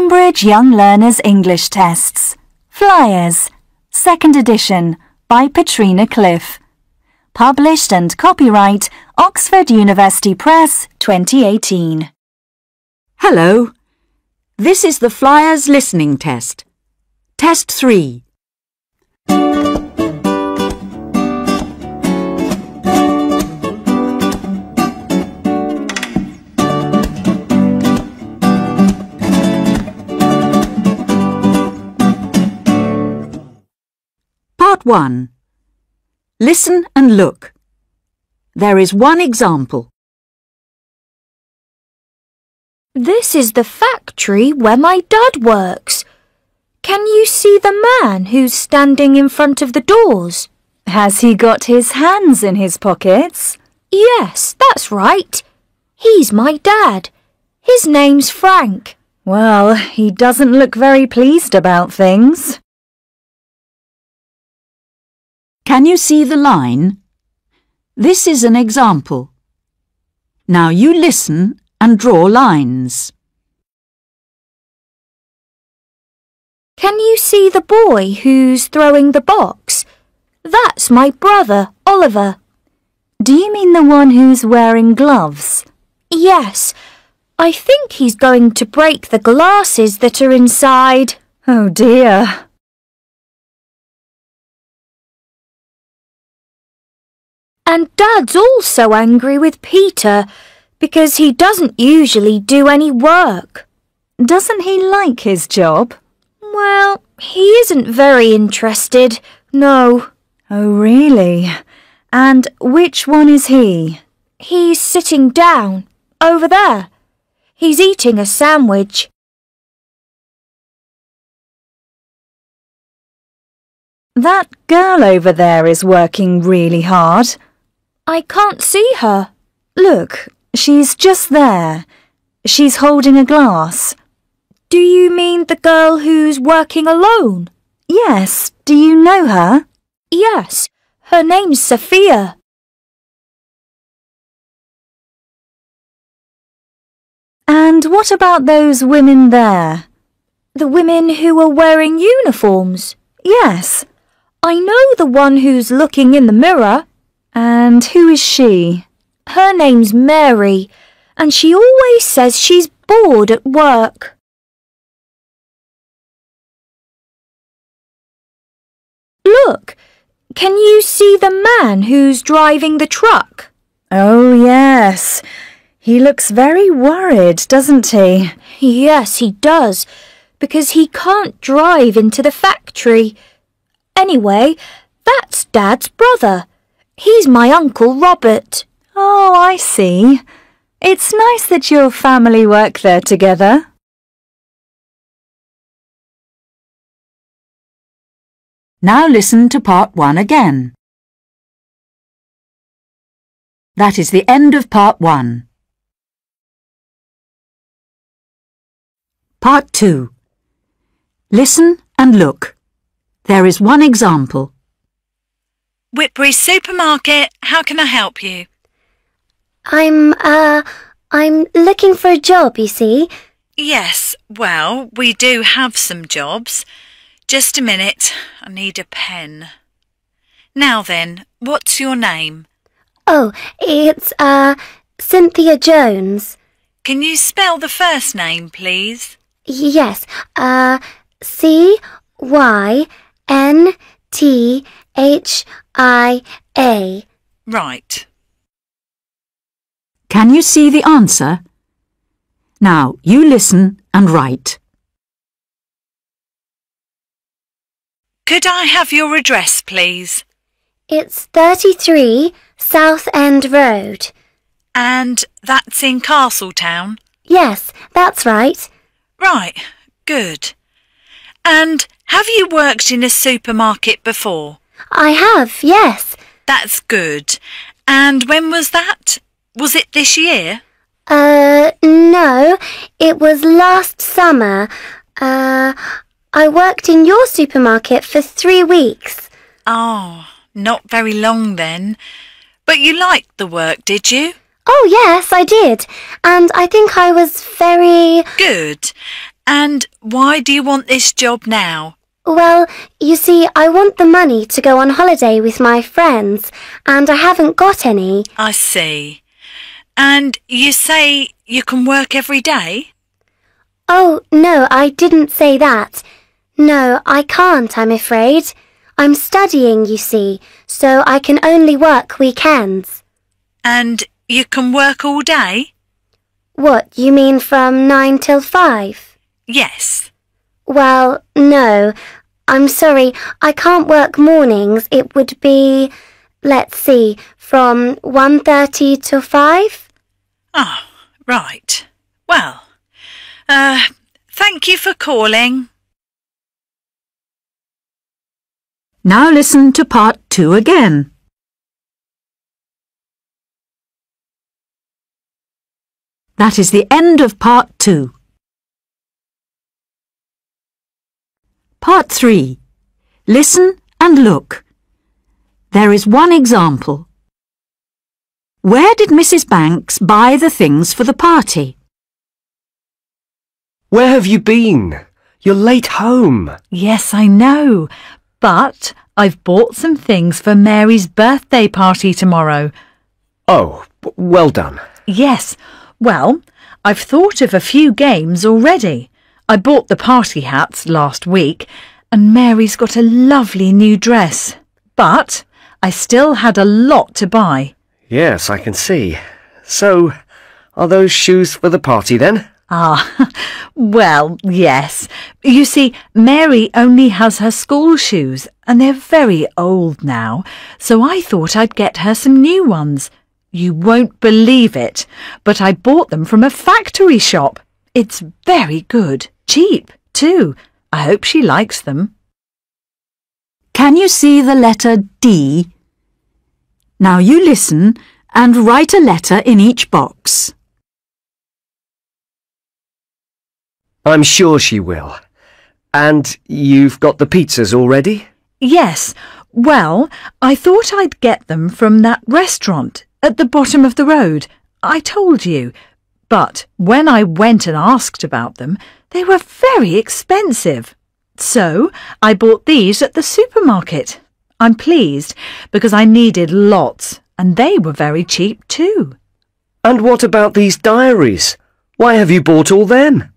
Cambridge Young Learners English Tests. Flyers. 2nd edition by Patrina Cliff. Published and copyright Oxford University Press 2018. Hello. This is the Flyers listening test. Test 3. Part 1. Listen and look. There is one example. This is the factory where my dad works. Can you see the man who's standing in front of the doors? Has he got his hands in his pockets? Yes, that's right. He's my dad. His name's Frank. Well, he doesn't look very pleased about things. Can you see the line? This is an example. Now you listen and draw lines. Can you see the boy who's throwing the box? That's my brother, Oliver. Do you mean the one who's wearing gloves? Yes, I think he's going to break the glasses that are inside. Oh dear. And Dad's also angry with Peter because he doesn't usually do any work. Doesn't he like his job? Well, he isn't very interested, no. Oh, really? And which one is he? He's sitting down, over there. He's eating a sandwich. That girl over there is working really hard. I can't see her. Look, she's just there. She's holding a glass. Do you mean the girl who's working alone? Yes, do you know her? Yes, her name's Sophia. And what about those women there? The women who are wearing uniforms? Yes. I know the one who's looking in the mirror. And who is she? Her name's Mary, and she always says she's bored at work. Look, can you see the man who's driving the truck? Oh, yes. He looks very worried, doesn't he? Yes, he does, because he can't drive into the factory. Anyway, that's Dad's brother. He's my Uncle Robert. Oh, I see. It's nice that your family work there together. Now listen to part 1 again. That is the end of part 1. Part 2. Listen and look. There is one example. Whitbury Supermarket, how can I help you? I'm looking for a job, you see. Yes, well, we do have some jobs. Just a minute, I need a pen. Now then, what's your name? Oh, it's, Cynthia Jones. Can you spell the first name, please? Yes, C-Y-N-T-H-I-A. Right. Can you see the answer? Now you listen and write. Could I have your address, please? It's 33 South End Road. And that's in Castletown? Yes, that's right. Right, good. And have you worked in a supermarket before? I have, yes. That's good. And when was that? Was it this year? No, it was last summer. I worked in your supermarket for 3 weeks. Oh, not very long then. But you liked the work, did you? Oh, yes, I did. And I think I was very... Good. And why do you want this job now? Well, you see, I want the money to go on holiday with my friends, and I haven't got any. I see. And you say you can work every day? Oh, no, I didn't say that. No, I can't, I'm afraid. I'm studying, you see, so I can only work weekends. And you can work all day? What, you mean from 9 till 5? Yes. Well, no. I'm sorry, I can't work mornings. It would be, let's see, from 1:30 to 5? Oh, right. Well, thank you for calling. Now listen to part 2 again. That is the end of part 2. Part 3. Listen and look. There is one example. Where did Mrs. Banks buy the things for the party? Where have you been? You're late home. Yes, I know. But I've bought some things for Mary's birthday party tomorrow. Oh, well done. Yes. Well, I've thought of a few games already. I bought the party hats last week, and Mary's got a lovely new dress. But I still had a lot to buy. Yes, I can see. So, are those shoes for the party then? Ah, well, yes. You see, Mary only has her school shoes, and they're very old now, so I thought I'd get her some new ones. You won't believe it, but I bought them from a factory shop. It's very good, cheap, too. I hope she likes them. Can you see the letter D? Now you listen and write a letter in each box. I'm sure she will. And you've got the pizzas already? Yes, well, I thought I'd get them from that restaurant at the bottom of the road. I told you. But when I went and asked about them, they were very expensive. So I bought these at the supermarket. I'm pleased because I needed lots, and they were very cheap too. And what about these diaries? Why have you bought all them?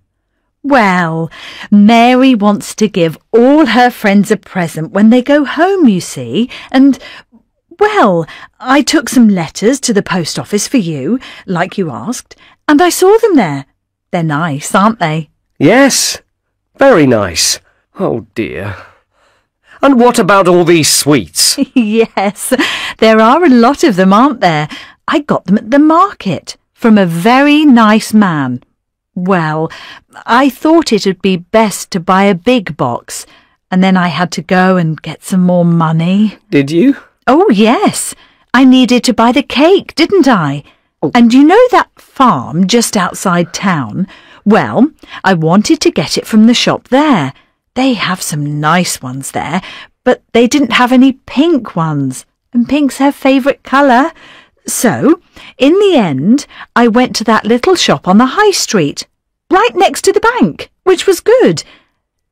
Well, Mary wants to give all her friends a present when they go home, you see, and, well, I took some letters to the post office for you, like you asked, and I saw them there. They're nice, aren't they? Yes, very nice. Oh dear. And what about all these sweets? Yes, there are a lot of them, aren't there? I got them at the market from a very nice man. Well, I thought it would be best to buy a big box, and then I had to go and get some more money. Did you? Oh, yes. I needed to buy the cake, didn't I? Oh. And you know that farm just outside town? Well, I wanted to get it from the shop there. They have some nice ones there, but they didn't have any pink ones, and pink's her favourite colour. So, in the end, I went to that little shop on the high street, right next to the bank, which was good.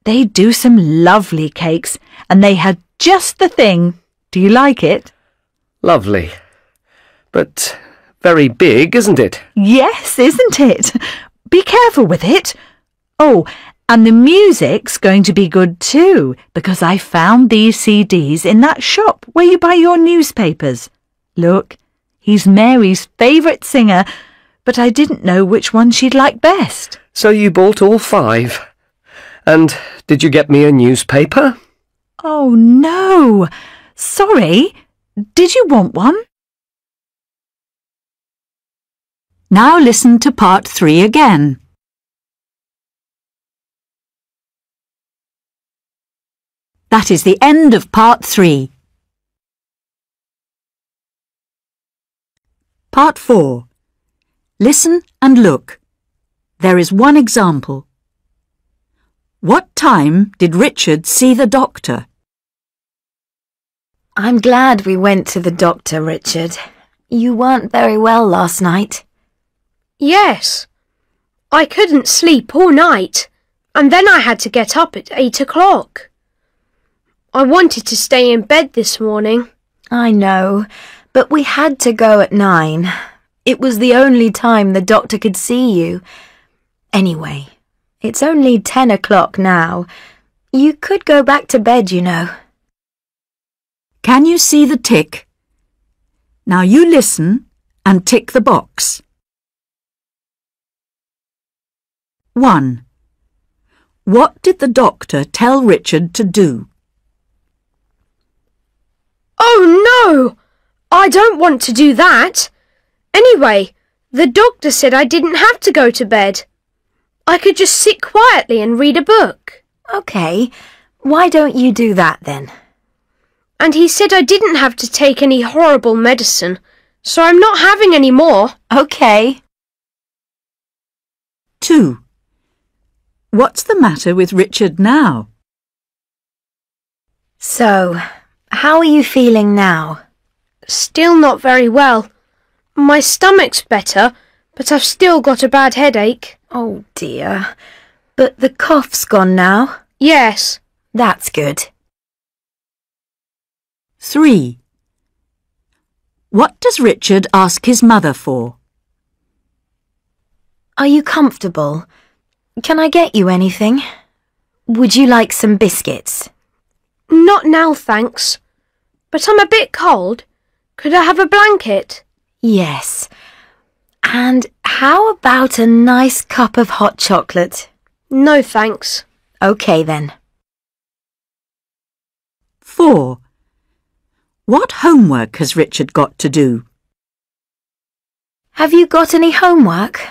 They do some lovely cakes, and they had just the thing. Do you like it? Lovely. But very big, isn't it? Yes, isn't it? Be careful with it. Oh, and the music's going to be good too, because I found these CDs in that shop where you buy your newspapers. Look. He's Mary's favourite singer, but I didn't know which one she'd like best. So you bought all 5. And did you get me a newspaper? Oh, no. Sorry. Did you want one? Now listen to part 3 again. That is the end of part 3. Part 4. Listen and look. There is one example. What time did Richard see the doctor? I'm glad we went to the doctor, Richard. You weren't very well last night. Yes. I couldn't sleep all night. And then I had to get up at 8 o'clock. I wanted to stay in bed this morning. I know, but we had to go at 9. It was the only time the doctor could see you. Anyway, it's only 10 o'clock now. You could go back to bed, you know. Can you see the tick? Now you listen and tick the box. 1. What did the doctor tell Richard to do? Oh no! I don't want to do that. Anyway, the doctor said I didn't have to go to bed. I could just sit quietly and read a book. OK, why don't you do that then? And he said I didn't have to take any horrible medicine, so I'm not having any more. OK. 2. What's the matter with Richard now? So, how are you feeling now? Still not very well. My stomach's better, but I've still got a bad headache. Oh dear. But the cough's gone now? Yes. That's good. 3. What does Richard ask his mother for? Are you comfortable? Can I get you anything? Would you like some biscuits? Not now, thanks. But I'm a bit cold. Could I have a blanket? Yes. And how about a nice cup of hot chocolate? No, thanks. OK then. 4. What homework has Richard got to do? Have you got any homework?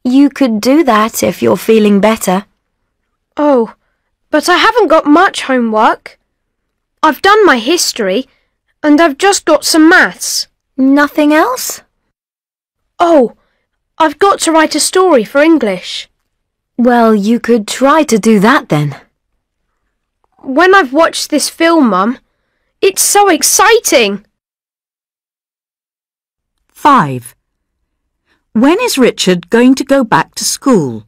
You could do that if you're feeling better. Oh, but I haven't got much homework. I've done my history, and I've just got some maths. Nothing else? Oh, I've got to write a story for English. Well, you could try to do that then. When I've watched this film, Mum, it's so exciting. 5. When is Richard going to go back to school?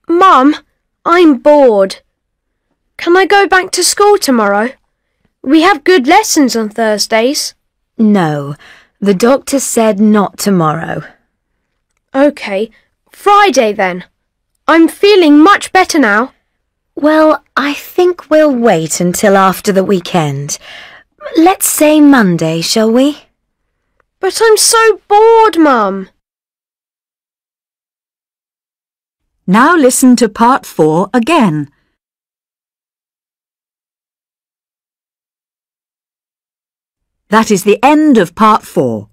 Mum, I'm bored. Can I go back to school tomorrow? We have good lessons on Thursdays. No, the doctor said not tomorrow. OK, Friday then. I'm feeling much better now. Well, I think we'll wait until after the weekend. Let's say Monday, shall we? But I'm so bored, Mum. Now listen to part 4 again. That is the end of part 4.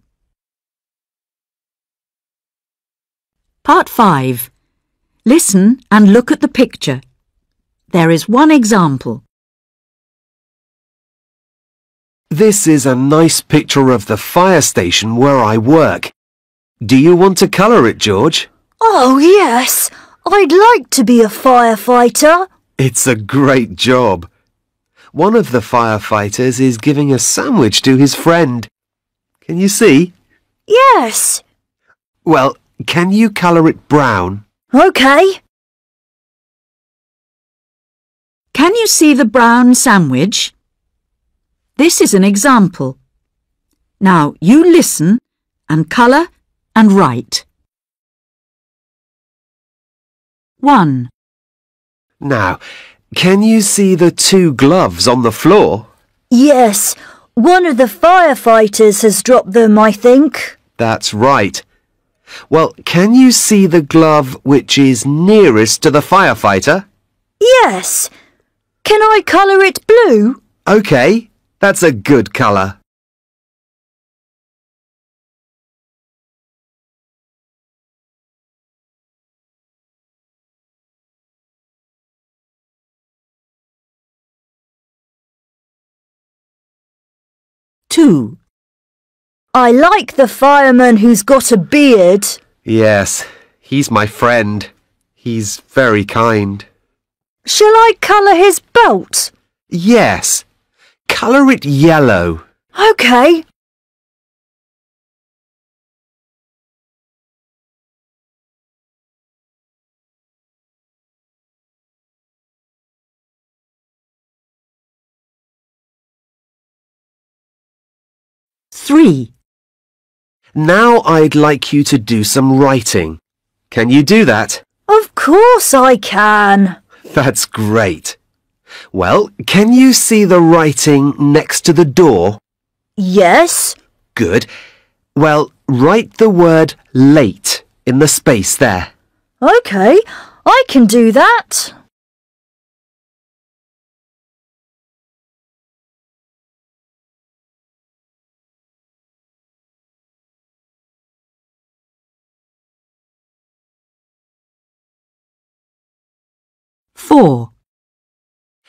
Part 5. Listen and look at the picture. There is one example. This is a nice picture of the fire station where I work. Do you want to colour it, George? Oh, yes. I'd like to be a firefighter. It's a great job. One of the firefighters is giving a sandwich to his friend. Can you see? Yes. Well, can you colour it brown? OK. Can you see the brown sandwich? This is an example. Now you listen and colour and write. 1. Now, can you see the 2 gloves on the floor? Yes. One of the firefighters has dropped them, I think. That's right. Well, can you see the glove which is nearest to the firefighter? Yes. Can I colour it blue? OK, that's a good colour. Two. I like the fireman who's got a beard. Yes, he's my friend. He's very kind. Shall I colour his belt? Yes. Colour it yellow. OK. 3. Now I'd like you to do some writing. Can you do that? Of course I can. That's great. Well, can you see the writing next to the door? Yes. Good. Well, write the word late in the space there. OK, I can do that. Four.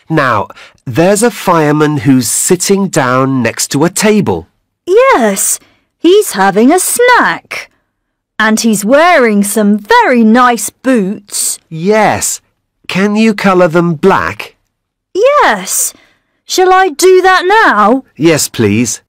Now, there's a fireman who's sitting down next to a table. Yes, he's having a snack. And he's wearing some very nice boots. Yes. Can you colour them black? Yes. Shall I do that now? Yes, please.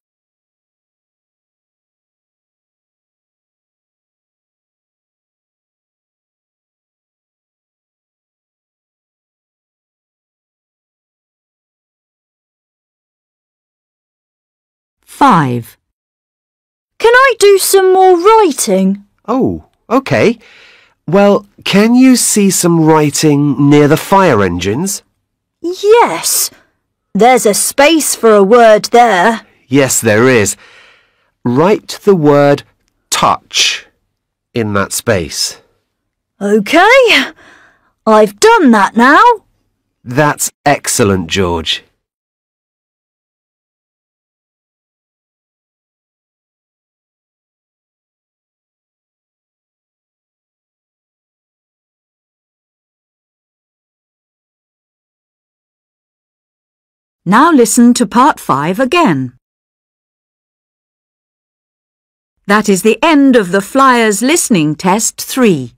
Five. Can I do some more writing? Oh, OK. Well, can you see some writing near the fire engines? Yes. There's a space for a word there. Yes, there is. Write the word touch in that space. OK. I've done that now. That's excellent, George. Now listen to part 5 again. That is the end of the Flyers Listening Test 3.